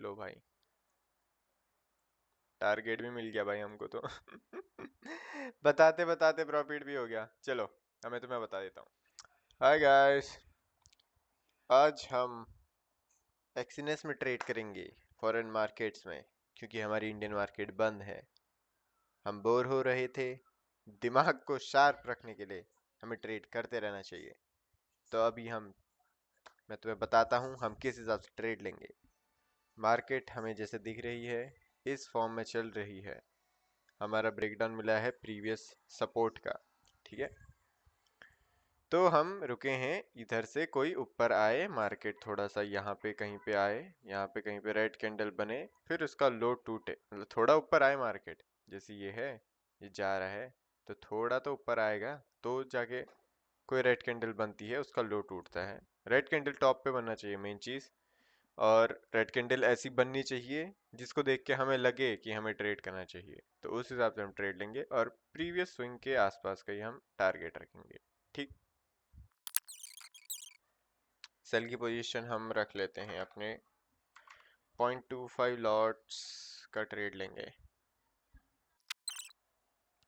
लो भाई, टारगेट भी मिल गया भाई हमको तो बताते बताते प्रॉफिट भी हो गया। चलो अब मैं तुम्हें बता देता हूँ। हाय गाइस, आज हम एक्सीनेस में ट्रेड करेंगे फॉरेन मार्केट्स में, क्योंकि हमारी इंडियन मार्केट बंद है। हम बोर हो रहे थे, दिमाग को शार्प रखने के लिए हमें ट्रेड करते रहना चाहिए। तो अभी मैं तुम्हें बताता हूँ हम किस हिसाब से ट्रेड लेंगे। मार्केट हमें जैसे दिख रही है इस फॉर्म में चल रही है। हमारा ब्रेकडाउन मिला है प्रीवियस सपोर्ट का, ठीक है। तो हम रुके हैं इधर से, कोई ऊपर आए मार्केट, थोड़ा सा यहाँ पे कहीं पे आए, यहाँ पे कहीं पे रेड कैंडल बने, फिर उसका लो टूटे, मतलब थोड़ा ऊपर आए मार्केट, जैसे ये है, ये जा रहा है तो थोड़ा तो ऊपर आएगा, तो जाके कोई रेड कैंडल बनती है, उसका लो टूटता है। रेड कैंडल टॉप पे बनना चाहिए मेन चीज़, और रेड कैंडल ऐसी बननी चाहिए जिसको देख के हमें लगे कि हमें ट्रेड करना चाहिए, तो उस हिसाब से हम ट्रेड लेंगे और प्रीवियस स्विंग के आसपास का ही हम टारगेट रखेंगे, ठीक। सेल की पोजीशन हम रख लेते हैं अपने 0.25 लॉट्स का ट्रेड लेंगे।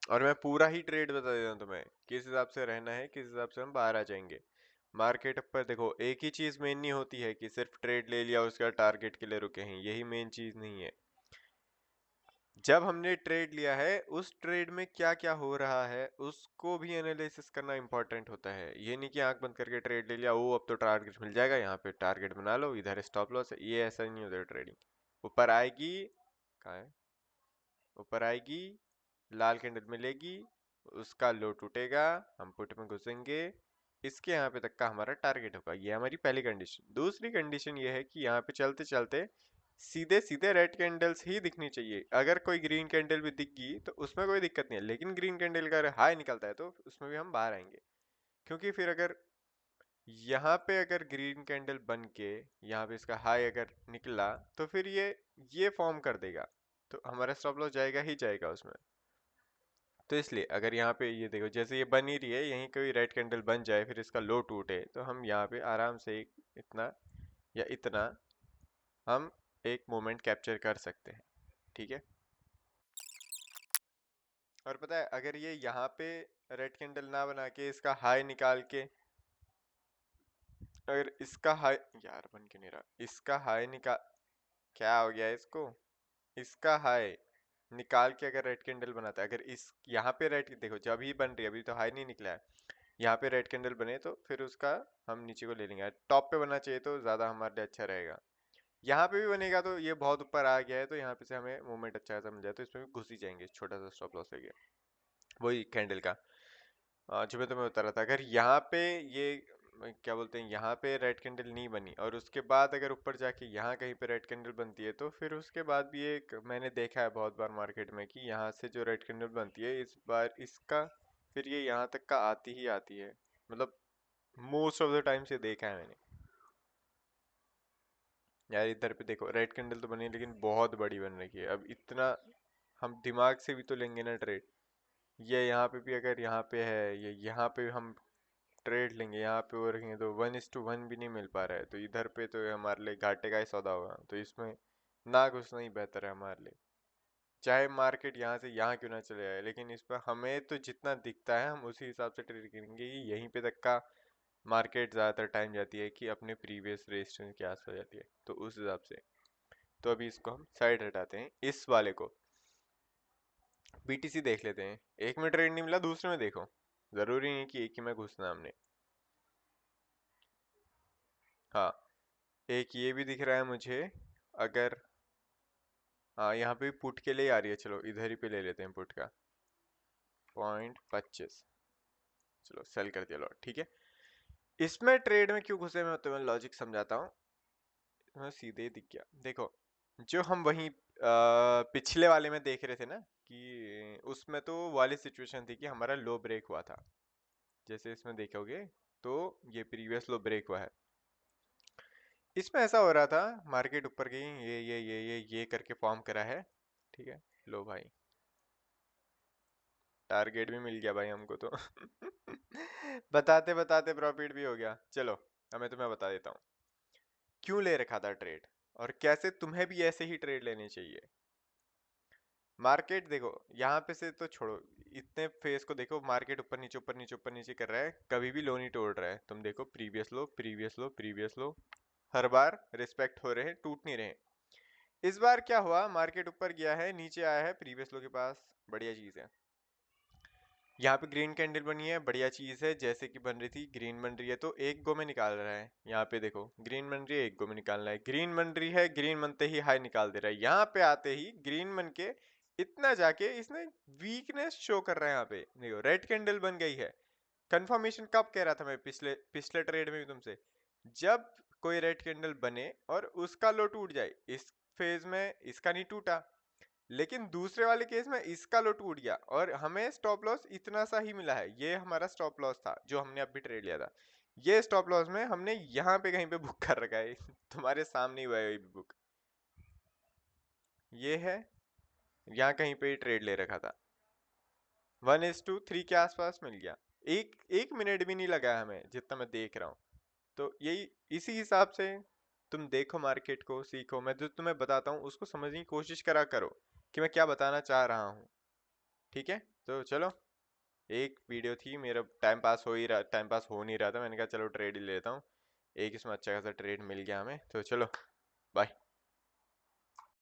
और मैं पूरा ही ट्रेड बता देता हूँ तुम्हें, किस हिसाब से रहना है, किस हिसाब से हम बाहर आ जाएंगे। मार्केट पर देखो, एक ही चीज़ मेन नहीं होती है कि सिर्फ ट्रेड ले लिया उसका टारगेट के लिए रुके हैं, यही मेन चीज़ नहीं है। जब हमने ट्रेड लिया है उस ट्रेड में क्या क्या हो रहा है उसको भी एनालिसिस करना इंपॉर्टेंट होता है। ये नहीं कि आंख बंद करके ट्रेड ले लिया, वो अब तो टारगेट मिल जाएगा, यहाँ पे टारगेट बना लो, इधर स्टॉप लॉस है, ये ऐसा नहीं होता ट्रेडिंग। ऊपर आएगी, कहाँ है, ऊपर आएगी, लाल कैंडल मिलेगी, उसका लो टूटेगा, हम पुट में घुसेंगे, इसके यहाँ पे तक का हमारा टारगेट होगा। ये हमारी पहली कंडीशन। दूसरी कंडीशन ये है कि यहाँ पे चलते चलते सीधे सीधे रेड कैंडल्स ही दिखनी चाहिए। अगर कोई ग्रीन कैंडल भी दिख गई तो उसमें कोई दिक्कत नहीं है, लेकिन ग्रीन कैंडल का अगर हाई निकलता है तो उसमें भी हम बाहर आएंगे, क्योंकि फिर अगर यहाँ पे अगर ग्रीन कैंडल बन के यहाँ पे इसका हाई अगर निकला तो फिर ये फॉर्म कर देगा, तो हमारा स्टॉप लॉस जाएगा ही जाएगा उसमें। तो इसलिए अगर यहाँ पे ये देखो, जैसे ये बन ही रही है, यहीं कोई रेड कैंडल बन जाए फिर इसका लो टूटे, तो हम यहाँ पे आराम से इतना या इतना हम एक मोमेंट कैप्चर कर सकते हैं, ठीक है। और पता है, अगर ये यहाँ पे रेड कैंडल ना बना के इसका हाई निकाल के, अगर इसका हाई, यार बन क्यों नहीं रहा, इसका हाई निकाल, क्या हो गया इसको, इसका हाई निकाल के अगर रेड कैंडल बनाता है, अगर इस यहाँ पे रेड देखो जब ही बन रही है, अभी तो हाई नहीं निकला है, यहाँ पे रेड कैंडल बने तो फिर उसका हम नीचे को ले लेंगे। टॉप पे बनना चाहिए तो ज़्यादा हमारे लिए अच्छा रहेगा। यहाँ पे भी बनेगा तो ये बहुत ऊपर आ गया है, तो यहाँ पे से हमें मूवमेंट अच्छा खासा मिल जाए तो इसमें भी घुस ही जाएंगे, छोटा सा स्टॉप लॉस लेके, वही कैंडल का। जो मैं तुम्हें बता रहा था, अगर यहाँ पे ये क्या बोलते हैं, यहाँ पे रेड कैंडल नहीं बनी और उसके बाद अगर ऊपर जाके यहाँ कहीं पे रेड कैंडल बनती है, तो फिर उसके बाद भी एक मैंने देखा है बहुत बार मार्केट में कि यहाँ से जो रेड कैंडल बनती है इस बार इसका फिर ये यहाँ तक का आती ही आती है, मतलब मोस्ट ऑफ द टाइम से देखा है मैंने। यार इधर पे देखो रेड कैंडल तो बनी लेकिन बहुत बड़ी बन रही है, अब इतना हम दिमाग से भी तो लेंगे ना ट्रेड। ये यहाँ पे भी अगर यहाँ पे है, ये यहाँ पे हम ट्रेड लेंगे, यहाँ पे वो रखेंगे तो 1:1 भी नहीं मिल पा रहा है, तो इधर पे तो हमारे लिए घाटे का ही सौदा होगा, तो इसमें ना घुसना ही बेहतर है हमारे लिए। चाहे मार्केट यहाँ से यहाँ क्यों ना चले जाए, लेकिन इस पर हमें तो जितना दिखता है हम उसी हिसाब से ट्रेड करेंगे। यहीं पे तक का मार्केट ज़्यादातर टाइम जाती है कि अपने प्रीवियस रेजिस्टेंस के आसपास जाती है, तो उस हिसाब से। तो अभी इसको हम साइड हटाते हैं, इस वाले को बीटीसी देख लेते हैं। एक में ट्रेड नहीं मिला, दूसरे में देखो, ज़रूरी नहीं कि एक ही में घुसना हमने। हाँ, एक ये भी दिख रहा है मुझे, अगर हाँ यहाँ पे पुट के लिए आ रही है, चलो इधर ही पे ले लेते हैं पुट का 0.25, चलो सेल कर दिया लॉट, ठीक है। इसमें ट्रेड में क्यों घुसे मैं तुम्हें लॉजिक समझाता हूँ, तुम्हें सीधे ही दिख गया। देखो जो हम वहीं पिछले वाले में देख रहे थे ना, कि उसमें तो वाली सिचुएशन थी कि हमारा लो ब्रेक हुआ था, जैसे इसमें देखोगे तो ये प्रीवियस लो ब्रेक हुआ है। इसमें ऐसा हो रहा था, मार्केट ऊपर गई, ये करके फॉर्म करा है, ठीक है। लो भाई, टारगेट भी मिल गया भाई हमको तो बताते बताते प्रॉफिट भी हो गया। चलो अब मैं तुम्हें बता देता हूँ क्यों ले रखा था ट्रेड। और कैसे तुम्हें भी ऐसे ही ट्रेड लेने चाहिए। मार्केट देखो यहाँ पे से तो छोड़ो, इतने फेस को देखो, मार्केट ऊपर नीचे ऊपर नीचे ऊपर नीचे कर रहा है, कभी भी लो नहीं तोड़ रहा है। तुम देखो previous low previous low previous low, हर बार रिस्पेक्ट हो रहे हैं, टूट नहीं रहे। इस बार क्या हुआ, मार्केट ऊपर गया है, नीचे आया है प्रीवियस लो के पास, बढ़िया चीज है। यहाँ पे ग्रीन कैंडल बनी है, बढ़िया चीज है, जैसे कि बन रही थी, ग्रीन बन रही है तो एक गो में निकाल रहा है। यहाँ पे देखो ग्रीन बन रही है, एक गो में निकालना है, ग्रीन बन रही है, ग्रीन बनते ही हाई निकाल दे रहा है। यहाँ पे आते ही ग्रीन बन के इतना जाके इसने वीकनेस शो कर रहा है। यहाँ पे देखो रेड कैंडल बन गई है। कंफर्मेशन कब कह रहा था मैं, पिछले पिछले ट्रेड में भी तुमसे, जब कोई रेड कैंडल बने और उसका लो टूट जाए। इस फेज में इसका नहीं टूटा, लेकिन दूसरे वाले केस में इसका लो टूट गया और हमें स्टॉप लॉस इतना सा ही मिला है। ये हमारा स्टॉप लॉस था जो हमने अभी ट्रेड लिया था। ये स्टॉप लॉस में हमने यहाँ पे कहीं पे बुक कर रखा है तुम्हारे सामने ही हुआ है ये भी बुक, ये है, यहाँ कहीं पे ट्रेड ले रखा था। 1:3 के आसपास मिल गया, एक मिनट भी नहीं लगा हमें जितना मैं देख रहा हूँ। तो यही, इसी हिसाब से तुम देखो मार्केट को, सीखो, मैं जो तुम्हें बताता हूँ उसको समझने की कोशिश करा करो कि मैं क्या बताना चाह रहा हूँ। ठीक है, तो चलो, एक वीडियो थी, मेरा टाइम पास हो नहीं रहा था, मैंने कहा चलो ट्रेड ही लेता हूँ। एक इसमें अच्छा खासा ट्रेड मिल गया हमें, तो चलो बाय।